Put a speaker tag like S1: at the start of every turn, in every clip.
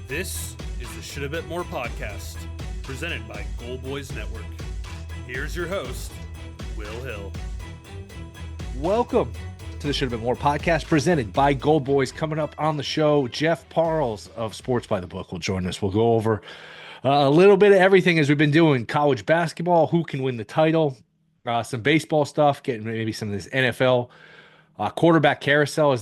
S1: This is the Shoulda Bet More podcast, presented by Goal Boys Network. Here's your host, Will Hill.
S2: Welcome to the Shoulda Bet More podcast, presented by Goal Boys. Coming up on the show, Jeff Parles of Sports by the Book will join us. We'll go over a little bit of everything as we've been doing. College basketball, who can win the title, some baseball stuff, getting maybe some of this NFL quarterback carousel.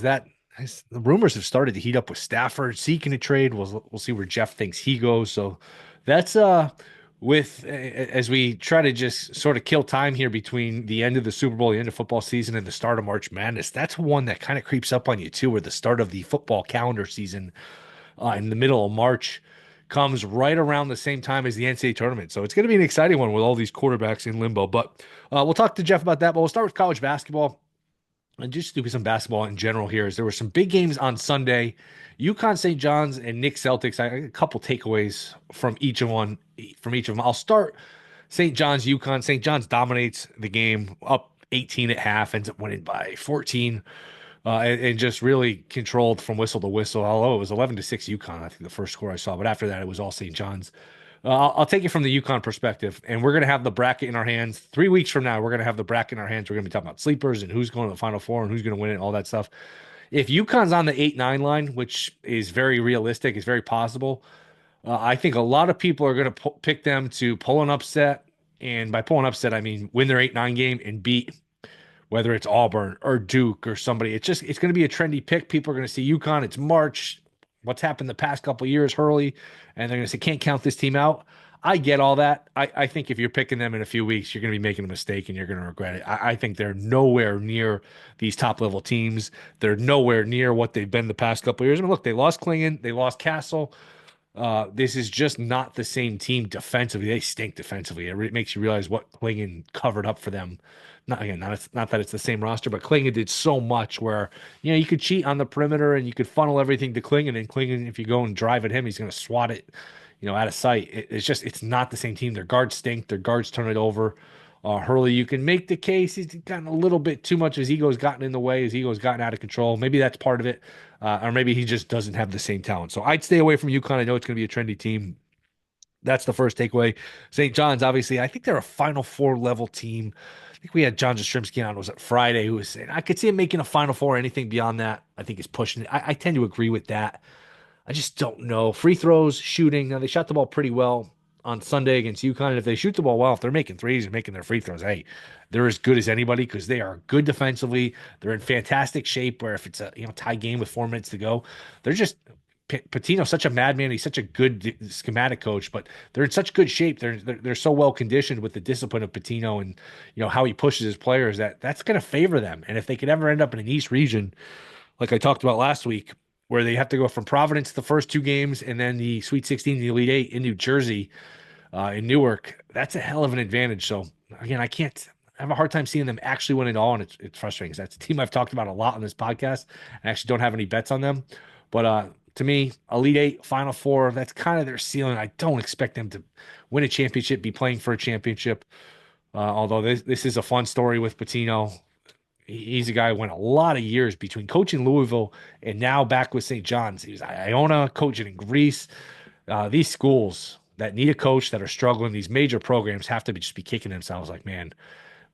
S2: The rumors have started to heat up with Stafford seeking a trade. We'll see where Jeff thinks he goes. So that's as we try to just sort of kill time here between the end of the Super Bowl, the end of football season, and the start of March Madness. That's one that kind of creeps up on you too, where the start of the football calendar season in the middle of March comes right around the same time as the NCAA tournament. So it's going to be an exciting one with all these quarterbacks in limbo. But we'll talk to Jeff about that. But we'll start with college basketball. And just do some basketball in general here. There were some big games on Sunday. UConn, St. John's, and Knicks Celtics. I got a couple takeaways from each of them. I'll start St. John's, UConn. St. John's dominates the game, up 18 at half, ends up winning by 14, and just really controlled from whistle to whistle. Although it was 11-6 UConn, I think the first score I saw, but after that it was all St. John's. I'll take it from the UConn perspective, and we're going to have the bracket in our hands. 3 weeks from now, we're going to have the bracket in our hands. We're going to be talking about sleepers and who's going to the Final Four and who's going to win it and all that stuff. If UConn's on the 8-9 line, which is very realistic, is very possible, I think a lot of people are going to pick them to pull an upset. And by pull an upset, I mean win their 8-9 game and beat whether it's Auburn or Duke or somebody. It's going to be a trendy pick. People are going to see UConn. It's March. What's happened the past couple of years, Hurley, and they're going to say, can't count this team out. I get all that. I think if you're picking them in a few weeks, you're going to be making a mistake and you're going to regret it. I think they're nowhere near these top-level teams. They're nowhere near what they've been the past couple of years. I mean, look, they lost Klingon. They lost Castle. This is just not the same team defensively. They stink defensively. It makes you realize what Klingon covered up for them. Not that it's the same roster, but Klingon did so much where, you could cheat on the perimeter and you could funnel everything to Klingon, and Klingon, if you go and drive at him, he's going to swat it, out of sight. It's not the same team. Their guards stink. Their guards turn it over. Hurley, you can make the case he's gotten a little bit too much. His ego's gotten in the way. His ego's gotten out of control. Maybe that's part of it. Or maybe he just doesn't have the same talent. So I'd stay away from UConn. I know it's going to be a trendy team. That's the first takeaway. St. John's, obviously, I think they're a Final Four level team. I think we had John Jastrzemski on, was it Friday, who was saying, I could see him making a Final Four. Anything beyond that, I think is pushing it. I tend to agree with that. I just don't know. Free throws, shooting. Now, they shot the ball pretty well on Sunday against UConn. And if they shoot the ball well, if they're making threes and making their free throws, hey, they're as good as anybody because they are good defensively. They're in fantastic shape where if it's a tie game with 4 minutes to go, they're just Pitino's such a madman. He's such a good schematic coach, but they're in such good shape. They're so well conditioned with the discipline of Pitino and how he pushes his players that's going to favor them. And if they could ever end up in an East region, like I talked about last week, where they have to go from Providence the first 2 games and then the Sweet 16, the Elite 8 in New Jersey, in Newark, that's a hell of an advantage. So again, I have a hard time seeing them actually win it all, and it's frustrating because that's a team I've talked about a lot on this podcast. I actually don't have any bets on them, but to me, Elite 8, Final Four, that's kind of their ceiling. I don't expect them to win a championship, be playing for a championship. Although this is a fun story with Pitino. He's a guy who went a lot of years between coaching Louisville and now back with St. John's. He was at Iona, coaching in Greece. These schools that need a coach, that are struggling, these major programs have to just be kicking themselves like, man,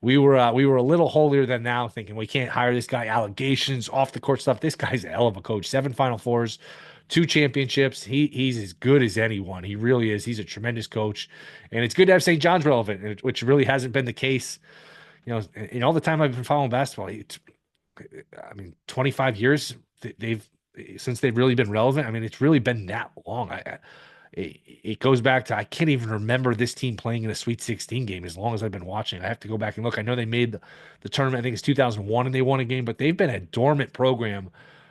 S2: we were a little holier than now, thinking we can't hire this guy. Allegations, off the court stuff. This guy's a hell of a coach. 7 Final Fours, 2 championships. He's as good as anyone. He really is. He's a tremendous coach, and it's good to have St. John's relevant, which really hasn't been the case. In all the time I've been following basketball, 25 years since they've really been relevant. I mean, it's really been that long. It goes back to, I can't even remember this team playing in a Sweet 16 game as long as I've been watching. I have to go back and look. I know they made the tournament, I think it's 2001, and they won a game, but they've been a dormant program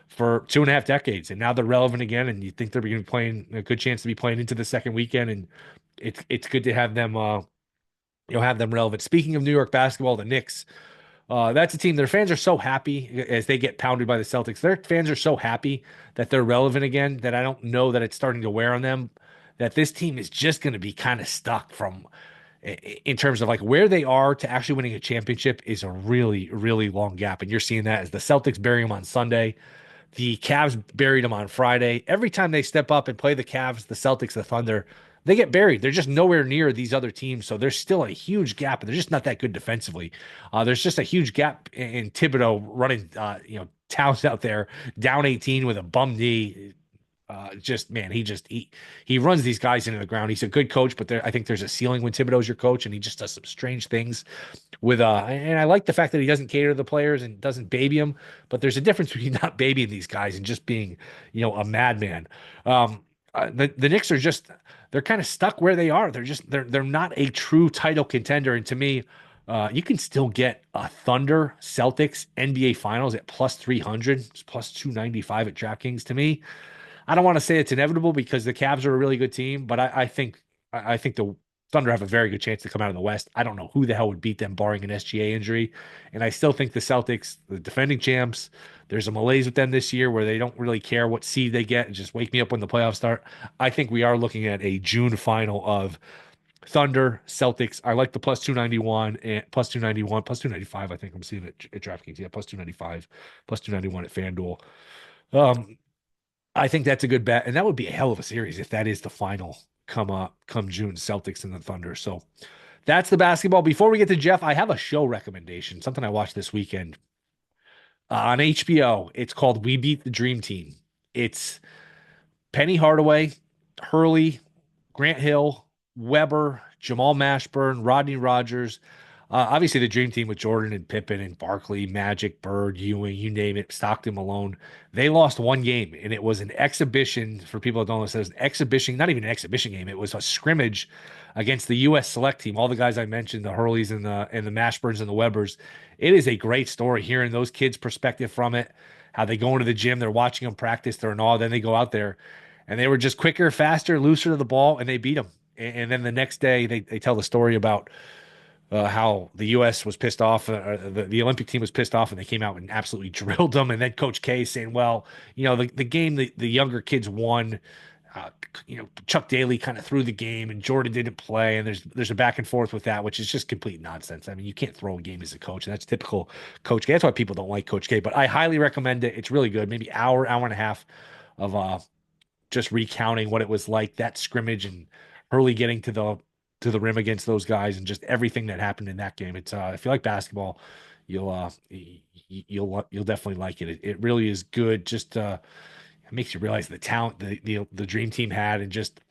S2: for 2.5 decades, and now they're relevant again, and you think they're going to be playing, a good chance to be playing into the second weekend, and it's good to have them have them relevant. Speaking of New York basketball, the Knicks, that's a team, their fans are so happy as they get pounded by the Celtics. Their fans are so happy that they're relevant again that I don't know that it's starting to wear on them, that this team is just going to be kind of stuck in terms of like where they are to actually winning a championship is a really, really long gap. And you're seeing that as the Celtics bury them on Sunday. The Cavs buried them on Friday. Every time they step up and play the Cavs, the Celtics, the Thunder, they get buried. They're just nowhere near these other teams. So there's still a huge gap, and they're just not that good defensively. There's just a huge gap in Thibodeau running, Towns out there down 18 with a bum knee. Just man, he runs these guys into the ground. He's a good coach, but I think there's a ceiling when Thibodeau's your coach, and he just does some strange things with and I like the fact that he doesn't cater to the players and doesn't baby them, but there's a difference between not babying these guys and just being, a madman. The Knicks are just they're kind of stuck where they are. They're not a true title contender. And to me, you can still get a Thunder Celtics NBA Finals at plus 300, plus 295 at DraftKings. To me, I don't want to say it's inevitable because the Cavs are a really good team, but I think the Thunder have a very good chance to come out of the West. I don't know who the hell would beat them barring an SGA injury. And I still think the Celtics, the defending champs, there's a malaise with them this year where they don't really care what seed they get and just wake me up when the playoffs start. I think we are looking at a June final of Thunder, Celtics. I like the plus 291 and plus 291, plus 295. I think I'm seeing it at DraftKings. Yeah, plus 295, plus 291 at FanDuel. I think that's a good bet, and that would be a hell of a series if that is the final come June, Celtics and the Thunder. So that's the basketball. Before we get to Jeff, I have a show recommendation, something I watched this weekend on HBO. It's called We Beat the Dream Team. It's Penny Hardaway, Hurley, Grant Hill, Weber, Jamal Mashburn, Rodney Rogers. Obviously, the dream team with Jordan and Pippen and Barkley, Magic, Bird, Ewing, you name it, Stockton, Malone. They lost one game, and it was an exhibition. For people that don't know, it was an exhibition, not even an exhibition game. It was a scrimmage against the U.S. select team. All the guys I mentioned, the Hurleys and the Mashburns and the Webers. It is a great story hearing those kids' perspective from it, how they go into the gym, they're watching them practice, they're in awe, then they go out there, and they were just quicker, faster, looser to the ball, and they beat them. And then the next day, they tell the story about how the U.S. was pissed off, the Olympic team was pissed off, and they came out and absolutely drilled them. And then Coach K saying, well, the game the younger kids won. Chuck Daly kind of threw the game, and Jordan didn't play, and there's a back and forth with that, which is just complete nonsense. I mean, you can't throw a game as a coach, and that's typical Coach K. That's why people don't like Coach K. But I highly recommend it. It's really good. Maybe hour and a half of just recounting what it was like, that scrimmage, and Hurley getting to the rim against those guys and just everything that happened in that game. It's if you like basketball, you'll definitely like it. It really is good. Just it makes you realize the talent the dream team had, and just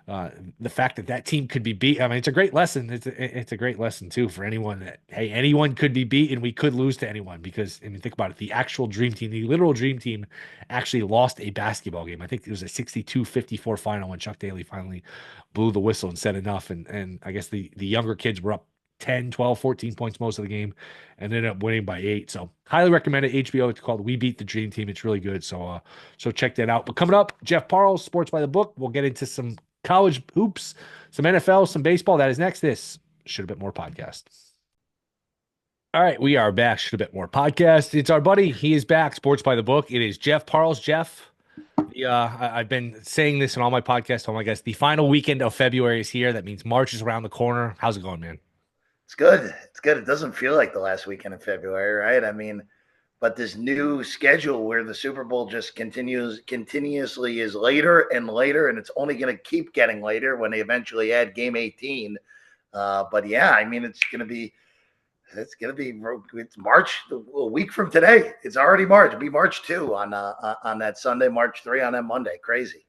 S2: the fact that team could be beat. I mean, it's a great lesson. It's a great lesson too for anyone that, hey, anyone could be beat and we could lose to anyone, because I mean, think about it. The actual dream team, the literal dream team, actually lost a basketball game. I think it was a 62-54 final when Chuck Daly finally blew the whistle and said enough. And I guess the younger kids were up 10, 12, 14 points most of the game and ended up winning by 8. So highly recommend it. HBO, it's called We Beat the Dream Team. It's really good. So check that out. But coming up, Jeff Parles, Sports by the Book. We'll get into some college hoops, some NFL, some baseball. That is next. This Shoulda Bet More podcast. All right, we are back. Shoulda Bet More podcast. It's our buddy. He is back. Sports by the Book. It is Jeff Parles. Jeff, I've been saying this in all my podcasts. Oh my gosh, the final weekend of February is here. That means March is around the corner. How's it going, man?
S3: It's good. It's good. It doesn't feel like the last weekend of February, right? I mean, but this new schedule where the Super Bowl just continuously is later and later, and it's only going to keep getting later when they eventually add Game 18. But yeah, I mean, it's March, a week from today. It's already March. It'll be March 2 on that Sunday, March 3 on that Monday. Crazy.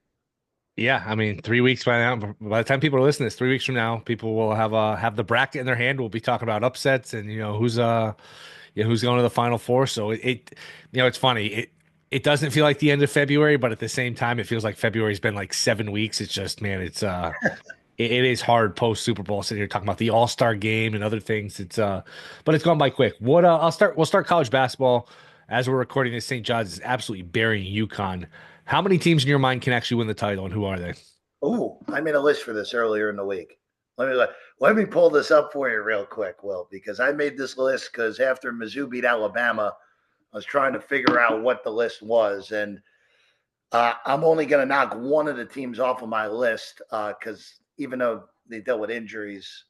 S2: Yeah, I mean, 3 weeks by now. By the time people are listening to this, 3 weeks from now, people will have the bracket in their hand. We'll be talking about upsets and who's going to the Final Four. So it's funny. It doesn't feel like the end of February, but at the same time, it feels like February's been like 7 weeks. It's just, man, it's it is hard post Super Bowl sitting here talking about the All-Star game and other things. But it's gone by quick. We'll start college basketball as we're recording this. St. John's is absolutely burying UConn. How many teams in your mind can actually win the title, and who are they?
S3: Oh, I made a list for this earlier in the week. Let me pull this up for you real quick, Will, because I made this list because after Mizzou beat Alabama, I was trying to figure out what the list was, and I'm only going to knock one of the teams off of my list because even though they dealt with injuries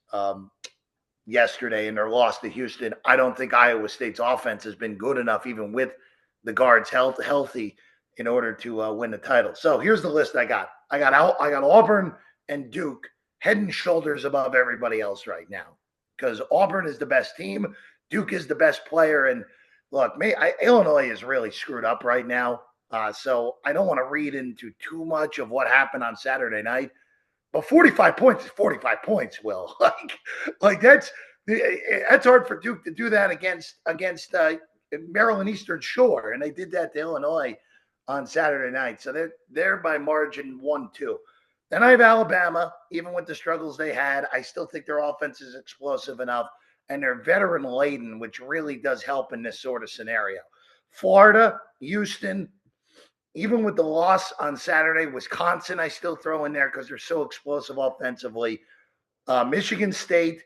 S3: yesterday and their loss to Houston, I don't think Iowa State's offense has been good enough, even with the guards healthy in order to win the title. So here's the list I got. I got Auburn and Duke head and shoulders above everybody else right now because Auburn is the best team. Duke is the best player. And look, Illinois is really screwed up right now. So I don't want to read into too much of what happened on Saturday night. But 45 points is 45 points, Will. like that's hard for Duke to do that against Maryland Eastern Shore, and they did that to Illinois on Saturday night. So they're by margin 1-2. Then I have Alabama, even with the struggles they had. I still think their offense is explosive enough, and they're veteran laden, which really does help in this sort of scenario. Florida, Houston, even with the loss on Saturday, Wisconsin, I still throw in there because they're so explosive offensively. Michigan State,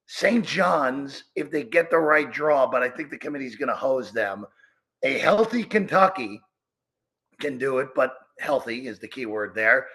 S3: St. John's, if they get the right draw, but I think the committee's going to hose them. A healthy Kentucky can do it, but healthy is the key word there.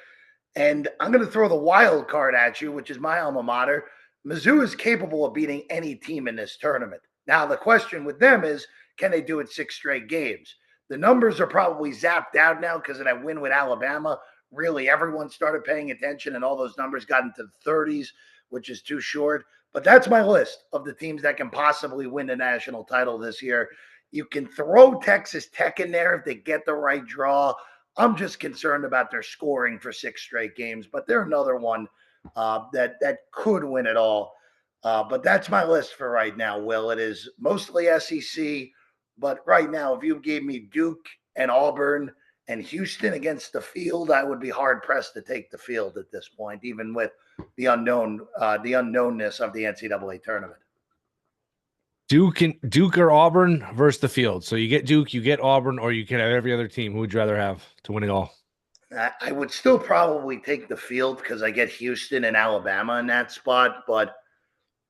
S3: And I'm going to throw the wild card at you, which is my alma mater. Mizzou is capable of beating any team in this tournament. Now, the question with them is, can they do it 6 straight games? The numbers are probably zapped out now because of that win with Alabama. Really, everyone started paying attention, and all those numbers got into the 30s, which is too short. But that's my list of the teams that can possibly win the national title this year. You can throw Texas Tech in there if they get the right draw. I'm just concerned about their scoring for 6 straight games, but they're another one that could win it all. But that's my list for right now, Will. It is mostly SEC. But right now, if you gave me Duke and Auburn and Houston against the field, I would be hard pressed to take the field at this point, even with the unknownness of the NCAA tournament.
S2: Duke or Auburn versus the field. So you get Duke, you get Auburn, or you can have every other team. Who would you rather have to win it all?
S3: I would still probably take the field because I get Houston and Alabama in that spot, but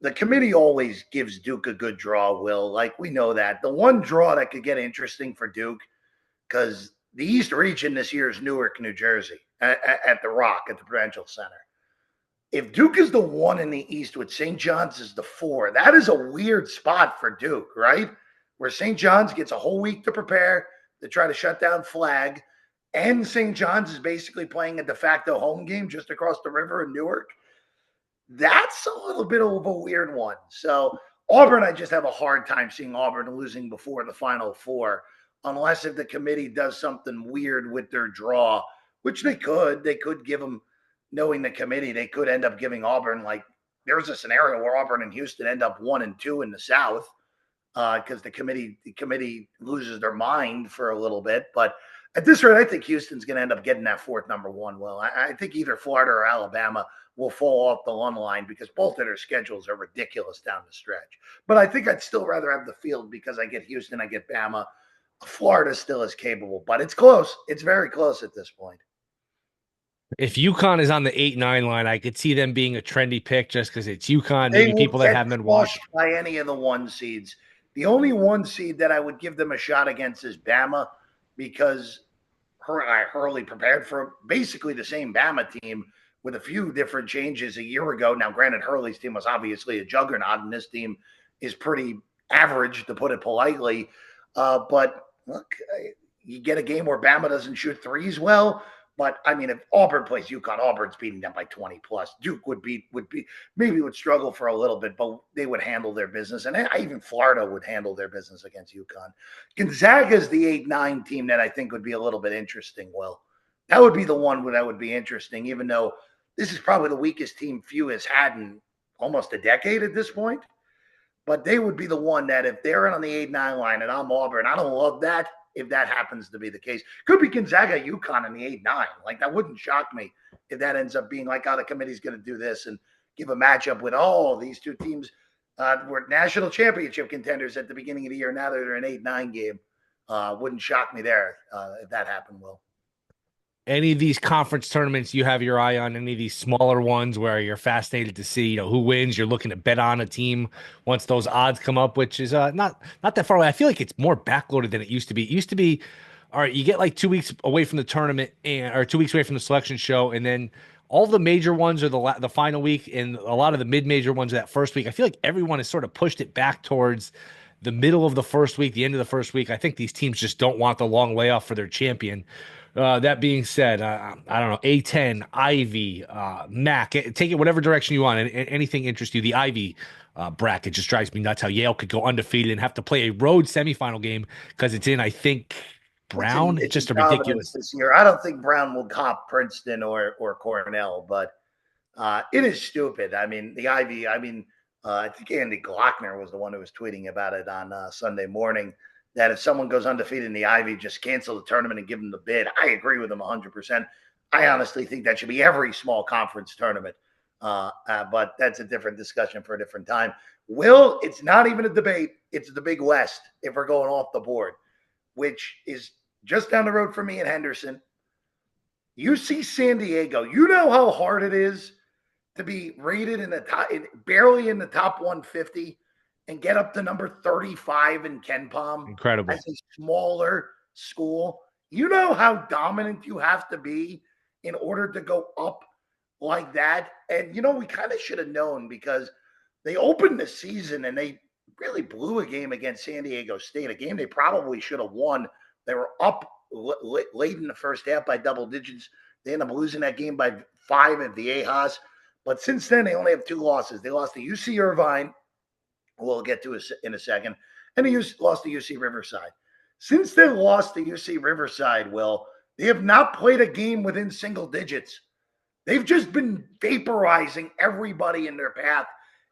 S3: the committee always gives Duke a good draw, Will. Like, we know that. The one draw that could get interesting for Duke, because the East region this year is Newark, New Jersey, at the Rock, at the Prudential Center. If Duke is the 1 in the East with St. John's is the 4, that is a weird spot for Duke, right? Where St. John's gets a whole week to prepare to try to shut down Flag, and St. John's is basically playing a de facto home game just across the river in Newark. That's a little bit of a weird one. So Auburn, I just have a hard time seeing Auburn losing before the Final Four, unless if the committee does something weird with their draw, which they could. They could give them, knowing the committee, they could end up giving Auburn, like, there's a scenario where Auburn and Houston end up 1 and 2 in the South because the committee loses their mind for a little bit. But at this rate, I think Houston's going to end up getting that 4th number 1. Well, I think either Florida or Alabama will fall off the run line because both of their schedules are ridiculous down the stretch. But I think I'd still rather have the field because I get Houston, I get Bama. Florida still is capable, but it's close. It's very close at this point.
S2: If UConn is on the 8-9 line, I could see them being a trendy pick just because it's UConn. Maybe people that haven't been watched
S3: by any of the 1 seeds. The only 1 seed that I would give them a shot against is Bama because Hurley prepared for basically the same Bama team with a few different changes a year ago. Now, granted, Hurley's team was obviously a juggernaut, and this team is pretty average, to put it politely. But look, you get a game where Bama doesn't shoot threes well. But I mean, if Auburn plays UConn, Auburn's beating them by 20 plus. Duke would struggle for a little bit, but they would handle their business. And even Florida would handle their business against UConn. Gonzaga is the 8-9 team that I think would be a little bit interesting. Will, that would be the one that would be interesting, even though this is probably the weakest team Few has had in almost a decade at this point. But they would be the one that if they're on the 8-9 line and I'm Auburn, I don't love that. If that happens to be the case, could be Gonzaga, UConn in the 8-9. Like, that wouldn't shock me if that ends up being like, oh, the committee's going to do this and give a matchup with, these 2 teams were national championship contenders at the beginning of the year. Now they're an 8-9 game. Wouldn't shock me there if that happened, Will.
S2: Any of these conference tournaments you have your eye on, any of these smaller ones where you're fascinated to see, who wins, you're looking to bet on a team once those odds come up, which is not that far away. I feel like it's more backloaded than it used to be. It used to be, all right, you get like 2 weeks away from the tournament or 2 weeks away from the selection show, and then all the major ones are the final week, and a lot of the mid-major ones are that first week. I feel like everyone has sort of pushed it back towards the middle of the first week, the end of the first week. I think these teams just don't want the long layoff for their champion. That being said, I don't know, A10, Ivy, MAC, take it whatever direction you want. And anything interests you. The Ivy bracket just drives me nuts how Yale could go undefeated and have to play a road semifinal game because it's in, I think, Brown. It's just a ridiculous
S3: this year. I don't think Brown will cop Princeton or Cornell, but it is stupid. I mean, the Ivy, I think Andy Glockner was the one who was tweeting about it on Sunday morning, that if someone goes undefeated in the Ivy, just cancel the tournament and give them the bid. I agree with him 100%. I honestly think that should be every small conference tournament. But that's a different discussion for a different time. Will, it's not even a debate. It's the Big West if we're going off the board, which is just down the road for me in Henderson. UC San Diego, you know how hard it is to be rated in the top, barely in the top 150 and get up to number 35 in KenPom.
S2: Incredible.
S3: As a smaller school. You know how dominant you have to be in order to go up like that. And, we kind of should have known because they opened the season and they really blew a game against San Diego State, a game they probably should have won. They were up late in the first half by double digits. They ended up losing that game by 5 at the Viejas. But since then, they only have 2 losses. They lost to UC Irvine, who we'll get to in a second, and they lost to UC Riverside. Since they lost to UC Riverside, they have not played a game within single digits. They've just been vaporizing everybody in their path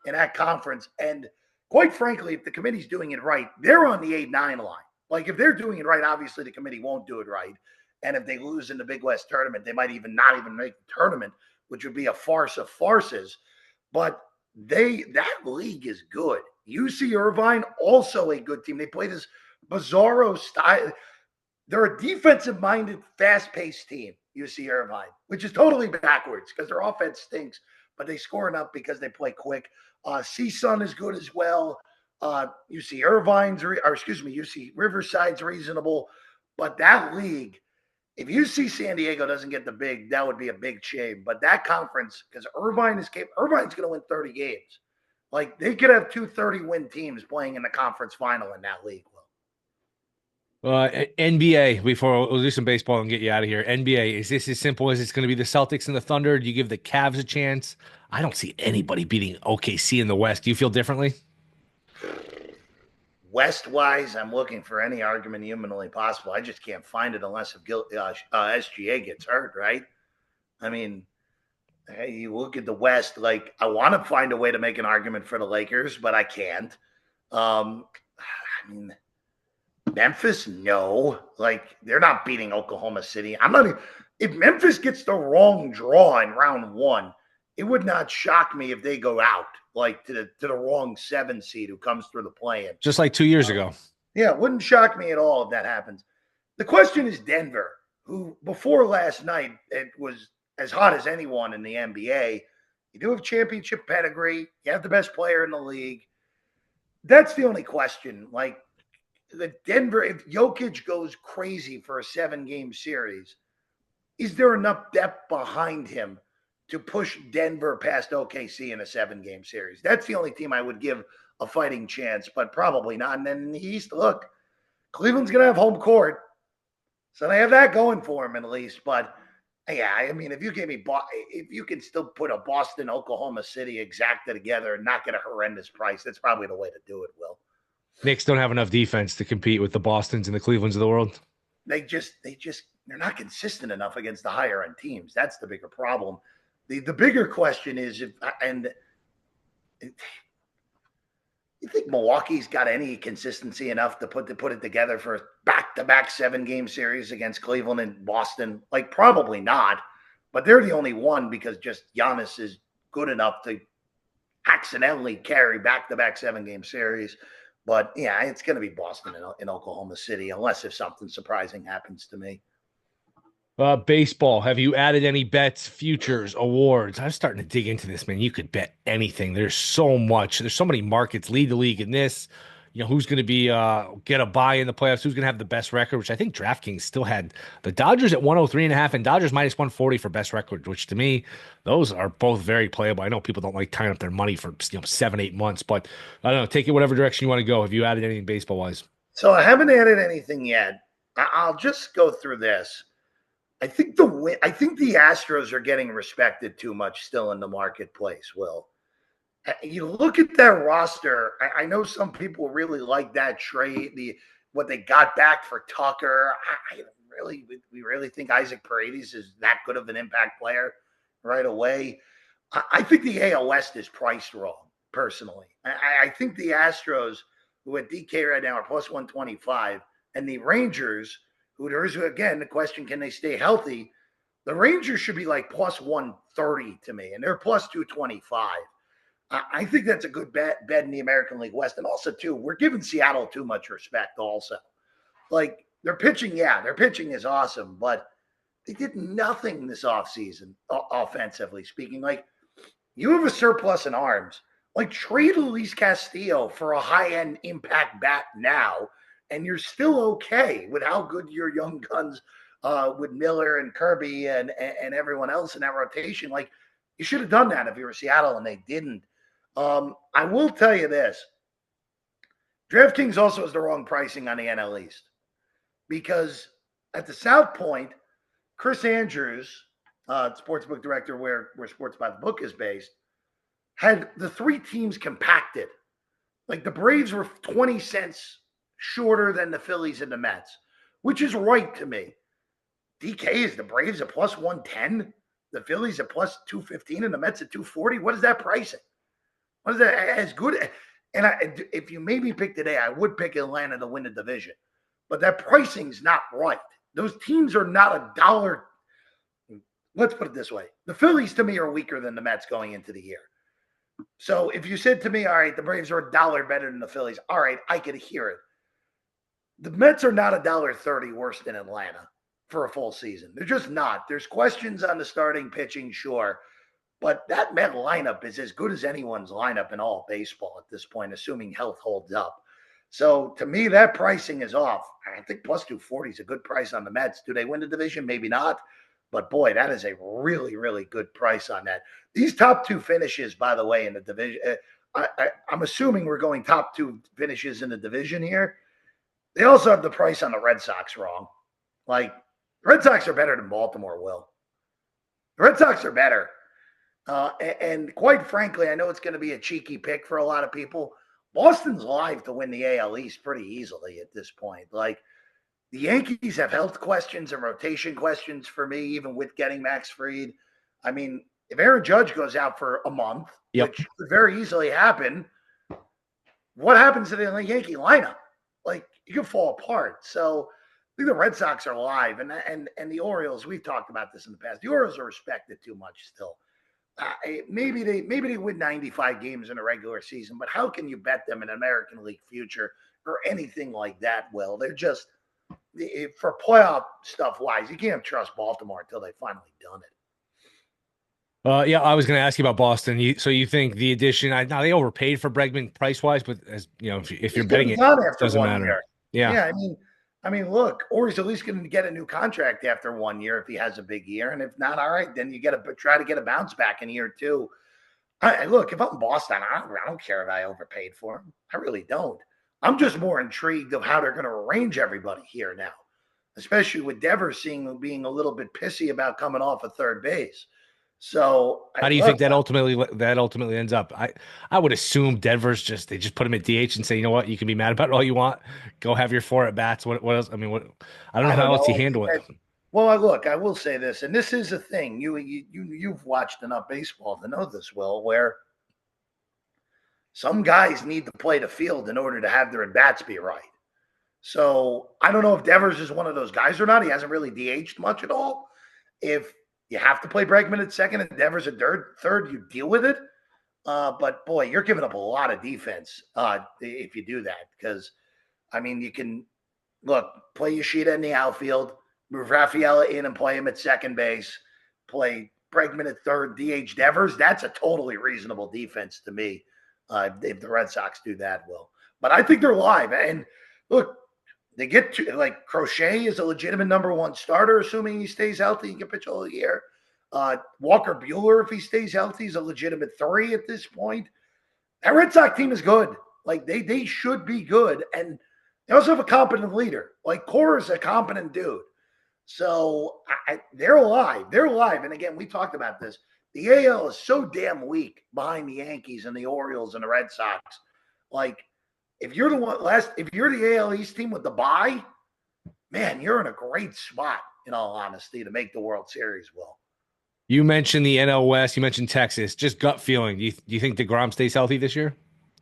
S3: in that conference. And quite frankly, if the committee's doing it right, they're on the 8-9 line. Like, if they're doing it right, obviously the committee won't do it right. And if they lose in the Big West tournament, they might not even make the tournament, which would be a farce of farces. But that league is good. UC Irvine, also a good team. They play this bizarro style. They're a defensive-minded, fast-paced team, UC Irvine, which is totally backwards because their offense stinks, but they score enough because they play quick. CSUN is good as well. UC Riverside's reasonable. But that league, if UC San Diego doesn't get the big, that would be a big shame. But that conference, because Irvine's going to win 30 games. Like, they could have 2 30-win teams playing in the conference final in that league.
S2: NBA, before we'll do some baseball and get you out of here. NBA, is this as simple as it's going to be the Celtics and the Thunder? Do you give the Cavs a chance? I don't see anybody beating OKC in the West. Do you feel differently?
S3: West-wise, I'm looking for any argument humanly possible. I just can't find it unless SGA gets hurt, right? I mean, hey, you look at the West, like, I want to find a way to make an argument for the Lakers, but I can't. Memphis, no. Like, they're not beating Oklahoma City. If Memphis gets the wrong draw in round 1, it would not shock me if they go out, like, to the wrong 7 seed who comes through the play-in.
S2: Just like 2 years ago.
S3: Yeah, it wouldn't shock me at all if that happens. The question is Denver, who before last night, it was as hot as anyone in the NBA. You do have championship pedigree. You have the best player in the league. That's the only question. Like, the Denver, if Jokic goes crazy for a 7-game series, is there enough depth behind him to push Denver past OKC in a 7-game series? That's the only team I would give a fighting chance, but probably not. And then in the East, look, Cleveland's going to have home court. So they have that going for them at least. But yeah, I mean, if you can still put a Boston, Oklahoma City exacta together and not get a horrendous price, that's probably the way to do it, Will.
S2: Knicks don't have enough defense to compete with the Bostons and the Clevelands of the world.
S3: They're not consistent enough against the higher end teams. That's the bigger problem. The bigger question is you think Milwaukee's got any consistency enough to put it together for a back-to-back 7-game series against Cleveland and Boston? Like, probably not. But they're the only one because just Giannis is good enough to accidentally carry back-to-back 7-game series. But, yeah, it's going to be Boston in Oklahoma City, unless if something surprising happens to me.
S2: Baseball, have you added any bets, futures, awards? I'm starting to dig into this, man. You could bet anything. There's so much. There's so many markets. Lead the league in this. who's going to be get a bye in the playoffs, who's going to have the best record, which I think DraftKings still had the Dodgers at 103.5 and Dodgers minus 140 for best record, which to me, those are both very playable. I know people don't like tying up their money for 7-8 months, but I don't know. Take it whatever direction you want to go. Have you added anything baseball wise?
S3: So I haven't added anything yet. I'll just go through this. I think the Astros are getting respected too much still in the marketplace, Will. You look at their roster. I know some people really like that trade, what they got back for Tucker. We really think Isaac Paredes is that good of an impact player right away. I think the AL West is priced wrong, personally. I think the Astros, who at DK right now are plus 125, and the Rangers, again, the question, can they stay healthy? The Rangers should be like plus 130 to me, and they're plus 225. I think that's a good bet in the American League West. And also, too, we're giving Seattle too much respect also. Like, their pitching is awesome, but they did nothing this offseason, offensively speaking. Like, you have a surplus in arms. Like, trade Luis Castillo for a high-end impact bat now, and you're still okay with how good your young guns with Miller and Kirby and everyone else in that rotation. Like, you should have done that if you were Seattle, and they didn't. I will tell you this. DraftKings also has the wrong pricing on the NL East, because at the South Point, Chris Andrews, sportsbook director where Sports by the Book is based, had the three teams compacted. Like, the Braves were 20 cents shorter than the Phillies and the Mets, which is right to me. DK is the Braves at plus 110, the Phillies at plus 215, and the Mets at 240. What is that pricing? What is that? As good? And if you made me pick today, I would pick Atlanta to win the division. But that pricing's not right. Those teams are not a dollar. Let's put it this way. The Phillies, to me, are weaker than the Mets going into the year. So if you said to me, all right, the Braves are $1 better than the Phillies, all right, I could hear it. The Mets are not $1.30 worse than Atlanta for a full season. They're just not. There's questions on the starting pitching, sure. But that Met lineup is as good as anyone's lineup in all baseball at this point, assuming health holds up. So to me, that pricing is off. I think plus 240 is a good price on the Mets. Do they win the division? Maybe not. But boy, that is a really, really good price on that. These top two finishes, by the way, in the division, I'm assuming we're going top two finishes in the division here. They also have the price on the Red Sox wrong. Like, the Red Sox are better than Baltimore, Will. The Red Sox are better. And quite frankly, I know it's going to be a cheeky pick for a lot of people. Boston's live to win the AL East pretty easily at this point. Like, the Yankees have health questions and rotation questions for me, even with getting Max Fried. I mean, if Aaron Judge goes out for a month, which could very easily happen, what happens to the Yankee lineup? Like, you can fall apart. So I think the Red Sox are live, and the Orioles. We've talked about this in the past. The Orioles are respected too much still. Maybe they win 95 games in a regular season, but how can you bet them in American League future or anything like that? Well, they're just, for playoff stuff wise, you can't trust Baltimore until they've finally done it.
S2: Yeah, I was going to ask you about Boston. So you think the addition? Now they overpaid for Bregman price wise, but as you know, if you're betting it, it doesn't matter.
S3: Year.
S2: Yeah.
S3: I mean, look, or he's at least going to get a new contract after 1 year if he has a big year, and if not, all right, then you got to try to get a bounce back in year two. Look, if I'm Boston, I don't care if I overpaid for him. I really don't. I'm just more intrigued of how they're going to arrange everybody here now, especially with Devers being a little bit pissy about coming off of third base. So
S2: how do you think that ultimately ends up? I would assume Denver's they just put him at DH and say, you know what, you can be mad about it all you want. Go have your 4 at bats. What else? I mean, I don't know how else you handle it.
S3: Well, look, I will say this, and this is a thing. You've watched enough baseball to know this, Will, where some guys need to play the field in order to have their at bats be right. So I don't know if Devers is one of those guys or not. He hasn't really DH'd much at all. If you have to play Bregman at second and Devers at third, you deal with it. But, boy, you're giving up a lot of defense if you do that. Because, I mean, you can, play Yoshida in the outfield, move Rafaela in and play him at second base, play Bregman at third, DH Devers. That's a totally reasonable defense to me if the Red Sox do that, Will. But I think they're live. And look, they get to like Crochet is a legitimate number one starter, assuming he stays healthy and can pitch all year. Walker Buehler, if he stays healthy, is a legitimate 3 at this point. That Red Sox team is good. Like they should be good. And they also have a competent leader. Like Cora's a competent dude. So they're alive. They're alive. And again, we talked about this. The AL is so damn weak behind the Yankees and the Orioles and the Red Sox. Like, if you're the AL East team with the bye, man, you're in a great spot, in all honesty, to make the World Series, Will.
S2: You mentioned the NL West. You mentioned Texas. Just gut feeling. Do you think DeGrom stays healthy this year?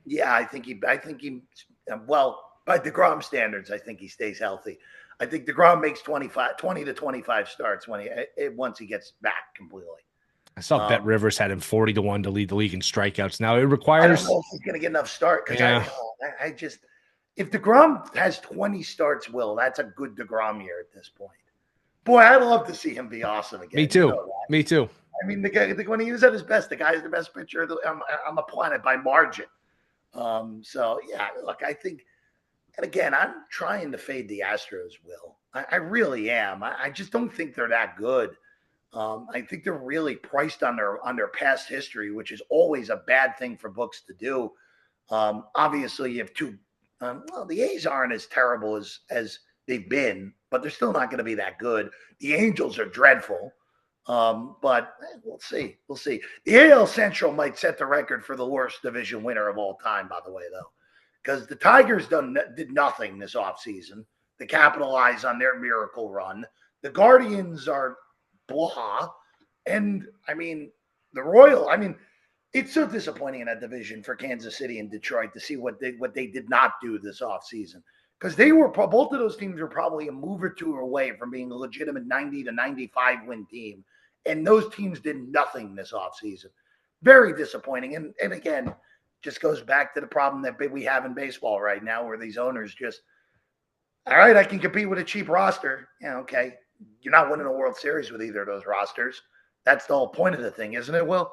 S3: Yeah, I think he, well, by DeGrom standards, I think he stays healthy. I think DeGrom makes 20 to 25 starts once he gets back completely.
S2: I saw Bet Rivers had him 40-1 to lead the league in strikeouts. Now it
S3: I
S2: requires.
S3: don't know if he's going to get enough start because
S2: Yeah.
S3: I just, if DeGrom has 20 starts, Will, that's a good DeGrom year at this point. Boy, I'd love to see him be awesome again.
S2: Me too.
S3: You know that.
S2: Me too.
S3: I mean, the guy, when he was at his best, the guy's the best pitcher on the planet by margin. So, yeah, look, I think, and again, I'm trying to fade the Astros, Will. I really am. I just don't think they're that good. I think they're really priced on their past history, which is always a bad thing for books to do. Obviously, you have two. Well, the A's aren't as terrible as they've been, but they're still not going to be that good. The Angels are dreadful. But we'll see. We'll see. The AL Central might set the record for the worst division winner of all time, by the way, though, because the Tigers did nothing this offseason to capitalize on their miracle run. The Guardians are blah. And, I mean, the Royal, I mean, it's so disappointing in that division for Kansas City and Detroit to see what they did not do this offseason. Because both of those teams were probably a move or two away from being a legitimate 90 to 95 win team. And those teams did nothing this offseason. Very disappointing. And again, just goes back to the problem that we have in baseball right now, where these owners just, all right, I can compete with a cheap roster. Yeah, okay. You're not winning a World Series with either of those rosters. That's the whole point of the thing, isn't it, Will?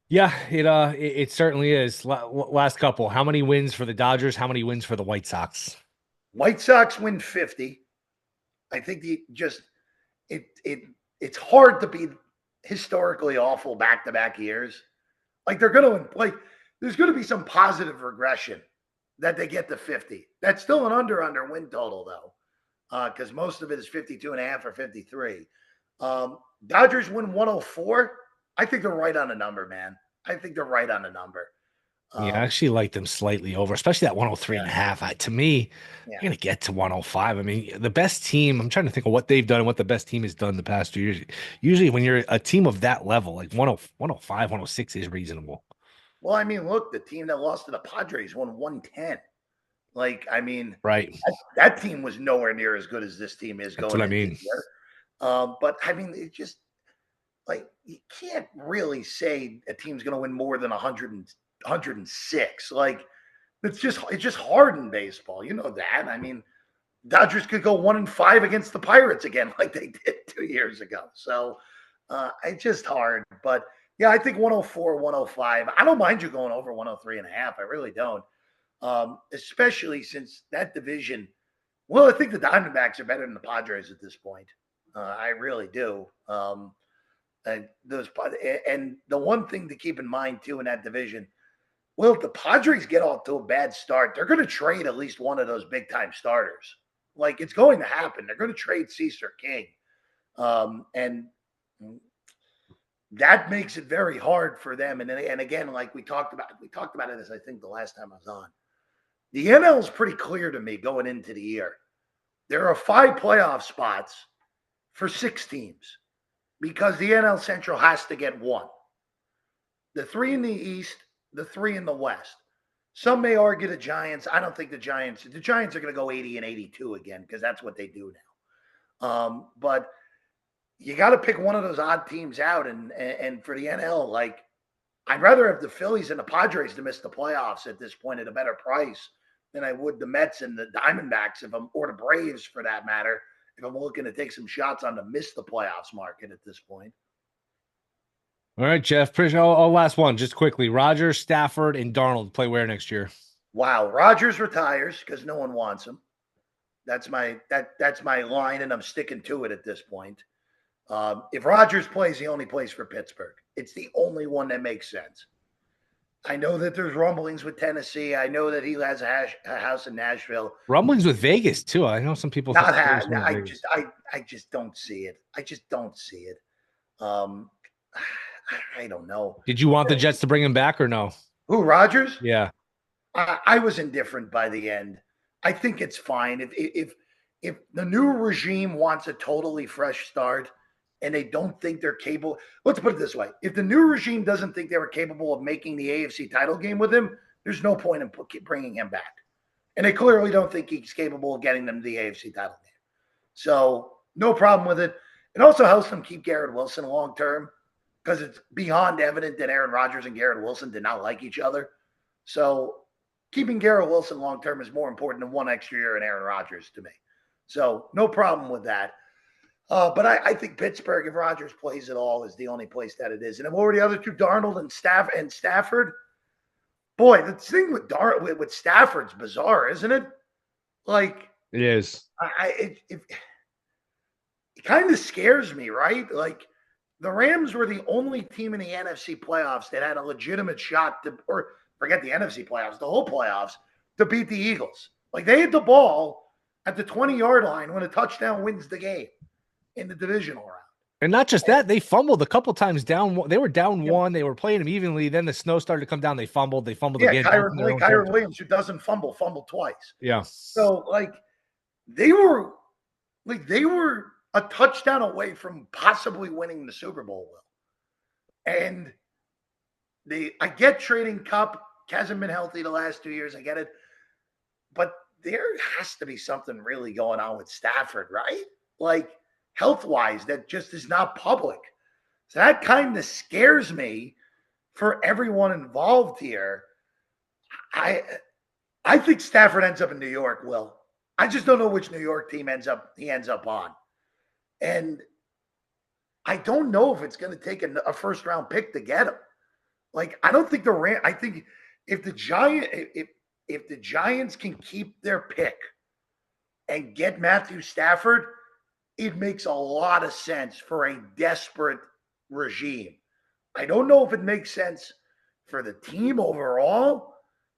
S2: Yeah, it certainly is. Last couple. How many wins for the Dodgers? How many wins for the White Sox?
S3: White Sox win 50. I think it's hard to be historically awful back-to-back years. Like there's going to be some positive regression that they get to 50. That's still an under win total though, because most of it is 52.5 or 53. Dodgers win 104. I think they're right on the number, man. I think they're right on the number.
S2: Yeah, I actually like them slightly over, especially that 103.5. To me, you're going to get to 105. I mean, the best team, I'm trying to think of what they've done and what the best team has done the past 2 years. Usually when you're a team of that level, like 105, 106 is reasonable.
S3: Well, I mean, look, the team that lost to the Padres won 110. Like, I mean,
S2: right.
S3: That team was nowhere near as good as this team is going.
S2: That's what I mean.
S3: But I mean, it just like you can't really say a team's going to win more than 106. Like it's just hard in baseball. You know that. I mean, Dodgers could go 1-5 against the Pirates again, like they did 2 years ago. So it's just hard. But yeah, I think 104, 105. I don't mind you going over 103.5. I really don't. Especially since that division. Well, I think the Diamondbacks are better than the Padres at this point. I really do. And the one thing to keep in mind too in that division, well, if the Padres get off to a bad start, they're going to trade at least one of those big time starters. Like it's going to happen. They're going to trade Cesar King, and that makes it very hard for them. And again, like we talked about it as I think the last time I was on. The NL is pretty clear to me going into the year. There are 5 playoff spots for 6 teams because the NL Central has to get 1. The 3 in the East, the 3 in the West. Some may argue the Giants. I don't think the Giants are going to go 80 and 82 again because that's what they do now. But you got to pick one of those odd teams out. And for the NL, like I'd rather have the Phillies and the Padres to miss the playoffs at this point at a better price than I would the Mets and the Diamondbacks or the Braves for that matter, if I'm looking to take some shots on the miss the playoffs market at this point.
S2: All right, Jeff. Last one, just quickly. Rodgers, Stafford, and Darnold play where next year?
S3: Wow, Rodgers retires because no one wants him. That's my line, and I'm sticking to it at this point. If Rodgers plays, he only plays for Pittsburgh. It's the only one that makes sense. I know that there's rumblings with Tennessee. I know that he has a house in Nashville.
S2: Rumblings with Vegas too. I know some people.
S3: I just don't see it. I just don't see it. I don't know.
S2: Did you want the Jets to bring him back or no?
S3: Who, Rodgers?
S2: Yeah.
S3: I was indifferent by the end. I think it's fine. If the new regime wants a totally fresh start and they don't think they're capable, let's put it this way. If the new regime doesn't think they were capable of making the AFC title game with him, there's no point in bringing him back. And they clearly don't think he's capable of getting them to the AFC title game. So no problem with it. It also helps them keep Garrett Wilson long term because it's beyond evident that Aaron Rodgers and Garrett Wilson did not like each other. So keeping Garrett Wilson long term is more important than one extra year in Aaron Rodgers to me. So no problem with that. But I think Pittsburgh, if Rodgers plays at all, is the only place that it is. And what were the other two, Darnold and Stafford? Boy, the thing with Stafford's bizarre, isn't it? Like
S2: it is.
S3: It kind of scares me, right? Like the Rams were the only team in the NFC playoffs that had a legitimate shot to, or forget the NFC playoffs, the whole playoffs, to beat the Eagles. Like they had the ball at the 20-yard line when a touchdown wins the game in the divisional round.
S2: And not just that, they fumbled a couple times down. They were down one. They were playing them evenly. Then the snow started to come down. They fumbled again.
S3: Kyron Williams, who doesn't fumbled twice.
S2: Yeah.
S3: So they were a touchdown away from possibly winning the Super Bowl. And I get trading Cup hasn't been healthy the last 2 years. I get it. But there has to be something really going on with Stafford, right? Like health-wise, that just is not public. So that kind of scares me for everyone involved here. I think Stafford ends up in New York, Will. I just don't know which New York team he ends up on. And I don't know if it's going to take a first-round pick to get him. Like, I don't think I think if the Giants can keep their pick and get Matthew Stafford, it makes a lot of sense for a desperate regime. I don't know if it makes sense for the team overall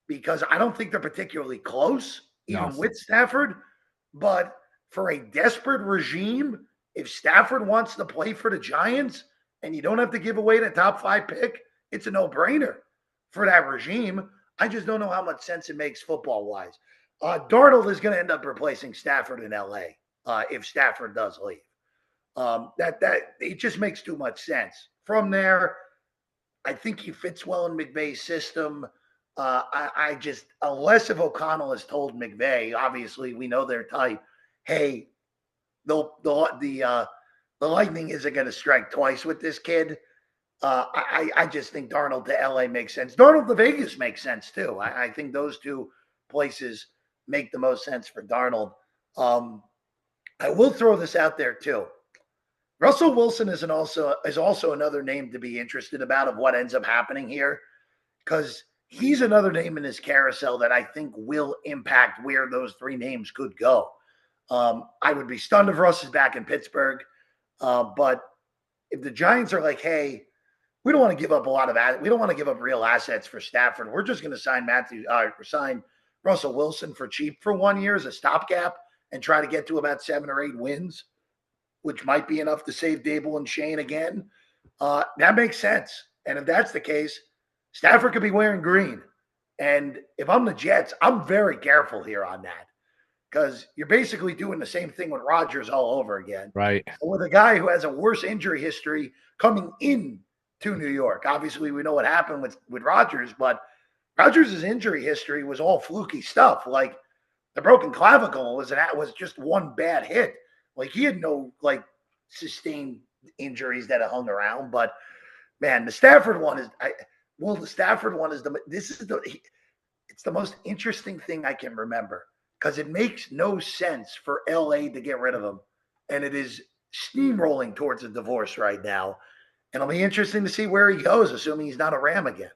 S3: because I don't think they're particularly close, even with Stafford. But for a desperate regime, if Stafford wants to play for the Giants and you don't have to give away the top 5 pick, it's a no-brainer for that regime. I just don't know how much sense it makes football-wise. Darnold is going to end up replacing Stafford in L.A. If Stafford does leave. It just makes too much sense. From there, I think he fits well in McVay's system. Unless if O'Connell has told McVay, obviously we know they're tight, hey, the lightning isn't going to strike twice with this kid. I just think Darnold to LA makes sense. Darnold to Vegas makes sense too. I think those two places make the most sense for Darnold. I will throw this out there too. Russell Wilson is also another name to be interested about of what ends up happening here, because he's another name in this carousel that I think will impact where those 3 names could go. I would be stunned if Russ is back in Pittsburgh, but if the Giants are like, hey, we don't want to give up we don't want to give up real assets for Stafford. We're just going to sign Russell Wilson for cheap for 1 year as a stopgap and try to get to about 7 or 8 wins, which might be enough to save Dable and Shane again. That makes sense. And if that's the case, Stafford could be wearing green. And if I'm the Jets, I'm very careful here on that because you're basically doing the same thing with Rodgers all over again.
S2: Right.
S3: With a guy who has a worse injury history coming in to New York. Obviously, we know what happened with Rodgers, but Rodgers' injury history was all fluky stuff. Like the broken clavicle was just one bad hit. Like he had no sustained injuries that have hung around. But man, the Stafford one is it's the most interesting thing I can remember because it makes no sense for LA to get rid of him. And it is steamrolling towards a divorce right now. And it'll be interesting to see where he goes, assuming he's not a Ram again.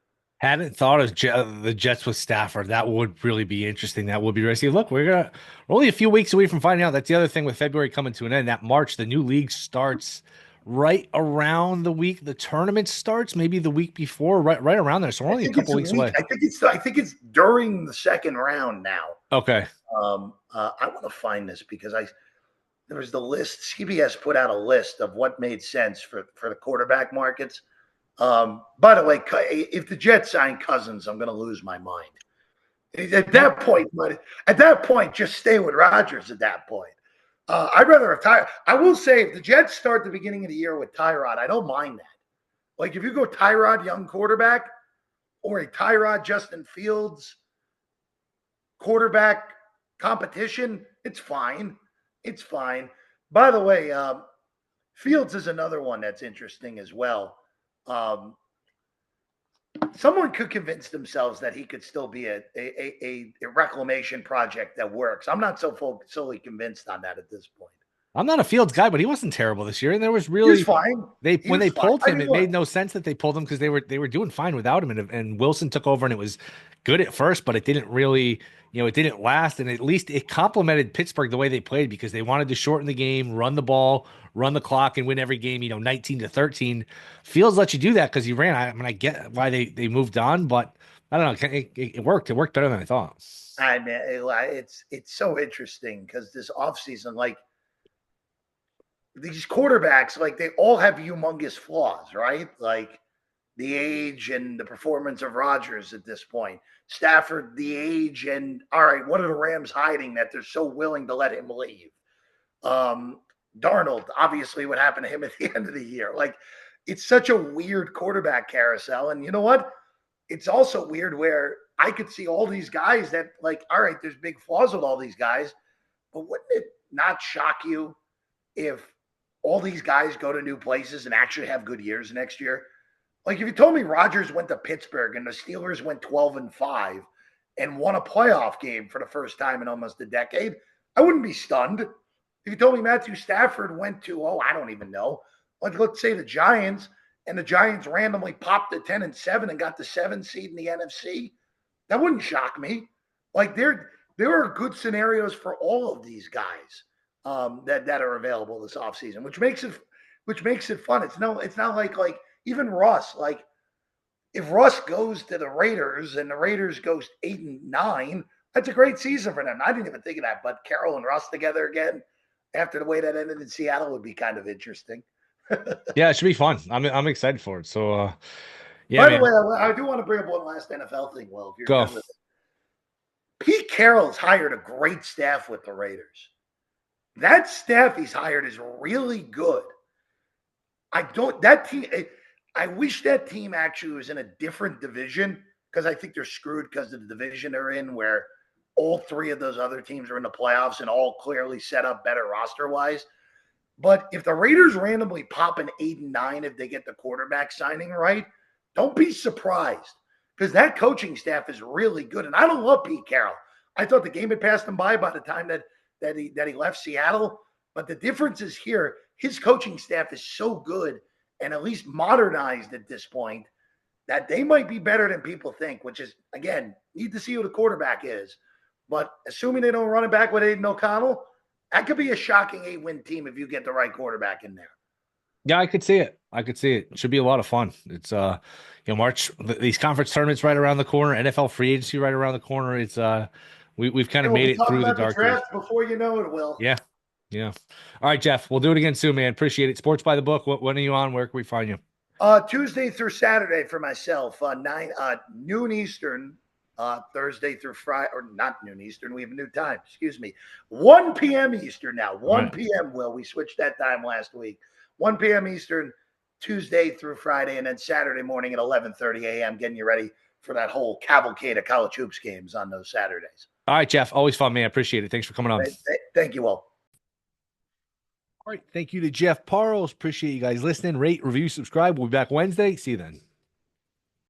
S2: Hadn't thought of the Jets with Stafford. That would really be interesting. That would be risky. Look, we're only a few weeks away from finding out. That's the other thing with February coming to an end. That March, the new league starts right around the week the tournament starts, maybe the week before, right around there. So we're only a couple weeks away.
S3: I think it's during the second round now.
S2: Okay.
S3: I want to find this because there was the list. CBS put out a list of what made sense for the quarterback markets. By the way, if the Jets sign Cousins, I'm going to lose my mind. At that point, just stay with Rodgers. At that point, I'd rather have Tyrod. I will say, if the Jets start the beginning of the year with Tyrod, I don't mind that. Like if you go Tyrod, young quarterback, or a Tyrod Justin Fields quarterback competition, it's fine. It's fine. By the way, Fields is another one that's interesting as well. Someone could convince themselves that he could still be a reclamation project that works. I'm not solely convinced on that at this point.
S2: I'm not a Fields guy, but he wasn't terrible this year, and there was
S3: He
S2: really
S3: was fine.
S2: when they pulled him, it made no sense that they pulled him because they were doing fine without him, and Wilson took over, and it was good at first, but it didn't really, it didn't last, and at least it complemented Pittsburgh the way they played because they wanted to shorten the game, run the ball, run the clock, and win every game. 19-13. Fields let you do that because he ran. I get why they moved on, but I don't know. It worked. It worked better than I thought.
S3: I mean, it's so interesting because this offseason, like these quarterbacks, like they all have humongous flaws, right? Like the age and the performance of Rodgers at this point. Stafford, the age, and all right, what are the Rams hiding that they're so willing to let him leave? Darnold, obviously, what happened to him at the end of the year. Like, it's such a weird quarterback carousel. And you know what? It's also weird where I could see all these guys that, like, all right, there's big flaws with all these guys, but wouldn't it not shock you if all these guys go to new places and actually have good years next year? Like if you told me Rodgers went to Pittsburgh and the Steelers went 12-5 and won a playoff game for the first time in almost a decade, I wouldn't be stunned. If you told me Matthew Stafford went to, I don't even know, let's say the Giants, and the Giants randomly popped to 10-7 and got the 7th seed in the NFC, that wouldn't shock me. Like there are good scenarios for all of these guys that are available this offseason, which makes it fun. It's not like even Russ, like if Russ goes to the Raiders and the Raiders goes 8-9, that's a great season for them. I didn't even think of that, but Carroll and Russ together again after the way that ended in Seattle would be kind of interesting.
S2: Yeah, it should be fun. I'm excited for it. So,
S3: yeah. By the way, I do want to bring up one last NFL thing. Well, if you're done with it, Pete Carroll's hired a great staff with the Raiders. That staff he's hired is really good. I wish that team actually was in a different division because I think they're screwed because of the division they're in, where all three of those other teams are in the playoffs and all clearly set up better roster-wise. But if the Raiders randomly pop an 8-9 if they get the quarterback signing right, don't be surprised because that coaching staff is really good. And I don't love Pete Carroll. I thought the game had passed him by the time that he left Seattle. But the difference is here, his coaching staff is so good and at least modernized at this point that they might be better than people think, which is, again, need to see who the quarterback is. But assuming they don't run it back with Aiden O'Connell, that could be a shocking 8-win team if you get the right quarterback in there.
S2: Yeah, I could see it. It should be a lot of fun. It's March, these conference tournaments right around the corner, NFL free agency right around the corner. It's we've kind of made it through the dark days.
S3: Before you know it, Will.
S2: Yeah. All right, Jeff. We'll do it again soon, man. Appreciate it. Sports by the Book. When are you on? Where can we find you?
S3: Tuesday through Saturday for myself. Noon Eastern. Thursday through Friday, or not noon Eastern. We have a new time. Excuse me. 1 p.m. Eastern now. 1 p.m. Will we switched that time last week? 1 p.m. Eastern, Tuesday through Friday, and then Saturday morning at 11:30 a.m. Getting you ready for that whole cavalcade of college hoops games on those Saturdays.
S2: All right, Jeff. Always fun, man. Appreciate it. Thanks for coming on.
S3: Thank you, Will.
S2: All right. Thank you to Jeff Parles. Appreciate you guys listening. Rate, review, subscribe. We'll be back Wednesday. See you then.